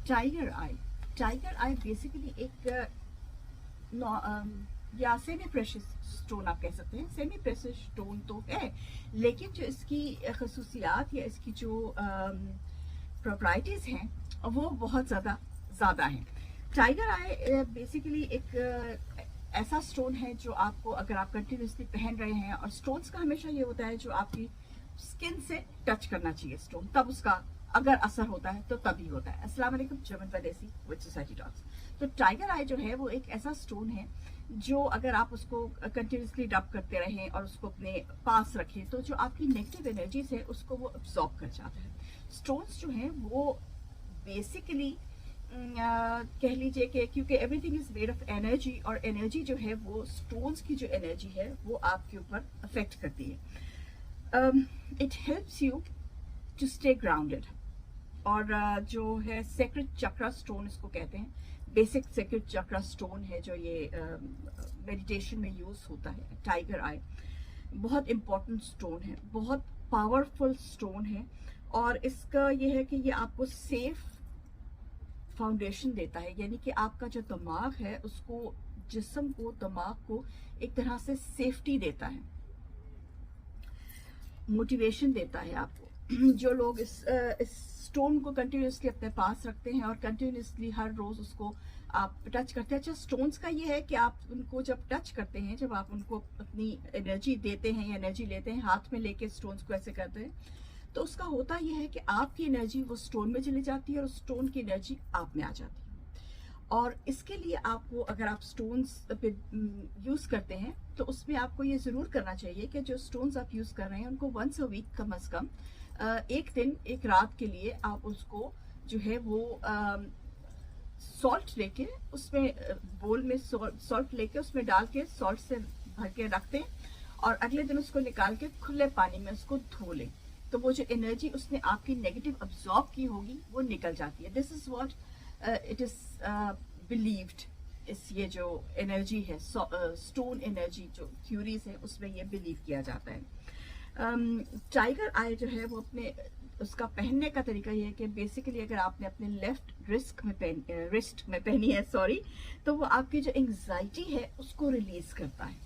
Tiger I basically एक या semi precious stone आप कह सकते हैं। सेमी प्रेशियस स्टोन तो है, लेकिन जो इसकी खसूसियात या इसकी जो प्रॉपर्टीज हैं वो बहुत ज़्यादा हैं। टाइगर आई बेसिकली एक ऐसा स्टोन है जो आपको, अगर आप कंटिन्यूसली पहन रहे हैं, और स्टोन्स का हमेशा ये होता है जो आपकी स्किन से टच करना चाहिए स्टोन, तब उसका अगर असर होता है तो तभी होता है। अस्सलाम वालेकुम, चमन परदेसी विद सोसाइटी टॉक्स। तो टाइगर आई जो है वो एक ऐसा स्टोन है जो अगर आप उसको कंटिन्यूसली रब करते रहें और उसको अपने पास रखें तो जो आपकी नेगेटिव एनर्जीज है उसको वो अब्सॉर्ब कर जाता है। स्टोन्स जो हैं वो बेसिकली कह लीजिए कि क्योंकि everything is made of energy, और एनर्जी जो है वो स्टोन्स की जो एनर्जी है वो आपके ऊपर अफेक्ट करती है। It helps you to stay grounded. और जो है सेक्रेट चक्रा स्टोन इसको कहते हैं, बेसिक सेक्रेट चक्रा स्टोन है जो ये मेडिटेशन में यूज होता है। टाइगर आई बहुत इंपॉर्टेंट स्टोन है, बहुत पावरफुल स्टोन है, और इसका ये है कि ये आपको सेफ फाउंडेशन देता है, यानी कि आपका जो दिमाग है उसको, जिस्म को, दिमाग को एक तरह से सेफ्टी देता है, मोटिवेशन देता है आपको। जो लोग इस स्टोन को कंटिन्यूसली अपने पास रखते हैं और कंटिन्यूसली हर रोज उसको आप टच करते हैं। अच्छा, स्टोन्स का ये है कि आप उनको जब टच करते हैं, जब आप उनको अपनी एनर्जी देते हैं या एनर्जी लेते हैं, हाथ में लेके स्टोन्स को ऐसे करते हैं, तो उसका होता यह है कि आपकी एनर्जी वो स्टोन में चली जाती है और स्टोन की एनर्जी आप में आ जाती है। और इसके लिए आपको, अगर आप स्टोन्स पे यूज करते हैं तो उसमें आपको ये जरूर करना चाहिए कि जो स्टोन्स आप यूज कर रहे हैं उनको वंस अ वीक कम से कम एक दिन एक रात के लिए आप उसको जो है वो सॉल्ट लेके उसमें बोल में सॉल्ट लेके उसमें डाल के सॉल्ट से भर के रख दें, और अगले दिन उसको निकाल के खुले पानी में उसको धो लें, तो वो जो एनर्जी उसने आपकी नेगेटिव अब्सॉर्ब की होगी वो निकल जाती है। This is what it is believed. इस ये जो एनर्जी है स्टोन एनर्जी, जो थ्योरीज है उसमें ये बिलीव किया जाता है। टाइगर आई जो है वो अपने उसका पहनने का तरीका ये है कि बेसिकली अगर आपने अपने लेफ्ट रिस्ट में पहनी है तो वो आपकी जो एंग्जाइटी है उसको रिलीज करता है।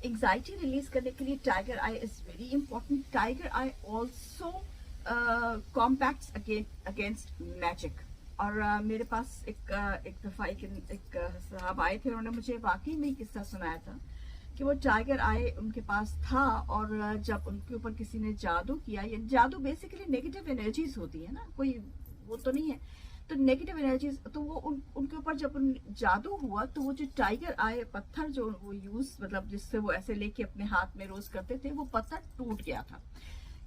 एंग्जाइटी रिलीज करने के लिए tiger I is very important. Tiger I also compacts against magic. और मेरे पास एक दफा एक साहब आए थे, उन्होंने मुझे वाकई में किस्सा सुनाया था कि वो टाइगर आई उनके पास था, और जब उनके ऊपर किसी ने जादू किया, ये जादू बेसिकली नेगेटिव एनर्जीज होती है ना, कोई वो तो नहीं है, तो नेगेटिव एनर्जीज, तो वो उनके ऊपर जब जादू हुआ तो वो जो टाइगर आई पत्थर जो वो यूज, मतलब जिससे वो ऐसे लेके अपने हाथ में रोज करते थे, वो पत्थर टूट गया था।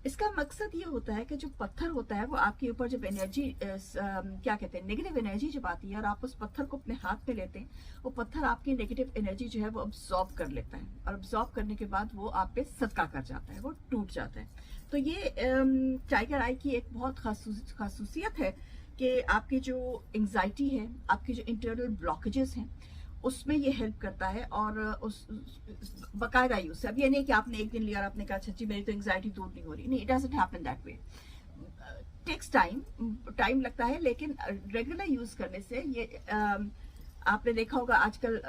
इसका मकसद ये होता है कि जो पत्थर होता है वो आपके ऊपर जब एनर्जी क्या कहते हैं, नेगेटिव एनर्जी जब आती है और आप उस पत्थर को अपने हाथ में लेते हैं, वो पत्थर आपकी नेगेटिव एनर्जी जो है वो अब्सॉर्ब कर लेता है, और अब्सॉर्ब करने के बाद वो आप पे सदका कर जाता है, वो टूट जाता है। तो ये टाइगर आई की एक बहुत खासूसियत है कि आपकी जो एंग्जाइटी है, आपकी जो इंटरनल ब्लॉकेजेस हैं, उसमें ये हेल्प करता है। और उस बाकायदा यूज से, अब ये नहीं कि आपने एक दिन लिया और आपने कहा अच्छा जी मेरी तो एंग्जाइटी दूर नहीं हो रही, नहीं, it doesn't happen that way. Takes time लगता है, लेकिन रेगुलर यूज करने से ये आपने देखा होगा आजकल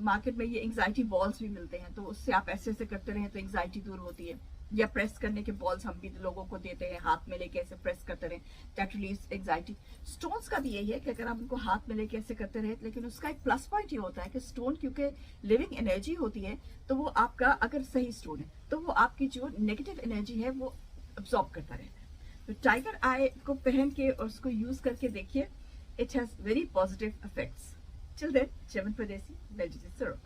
मार्केट में ये एंग्जाइटी बॉल्स भी मिलते हैं, तो उससे आप ऐसे ऐसे करते रहें तो एंग्जाइटी दूर होती है। या प्रेस करने के बॉल्स हम भी लोगों को देते हैं, हाथ में लेके ऐसे प्रेस करते रहे, दैट रिलीज एंग्जाइटी। स्टोन्स का भी यही है कि अगर आप उनको हाथ में लेके ऐसे करते रहे, लेकिन उसका एक प्लस पॉइंट ये होता है कि स्टोन क्योंकि लिविंग एनर्जी होती है, तो वो आपका, अगर सही स्टोन है तो वो आपकी जो नेगेटिव एनर्जी है वो अब्सॉर्ब करता रहता है। तो टाइगर आई को पहन के और उसको यूज करके देखिए, it has very positive effects. Till then, Chaman Pradesi, Medjid Suruk.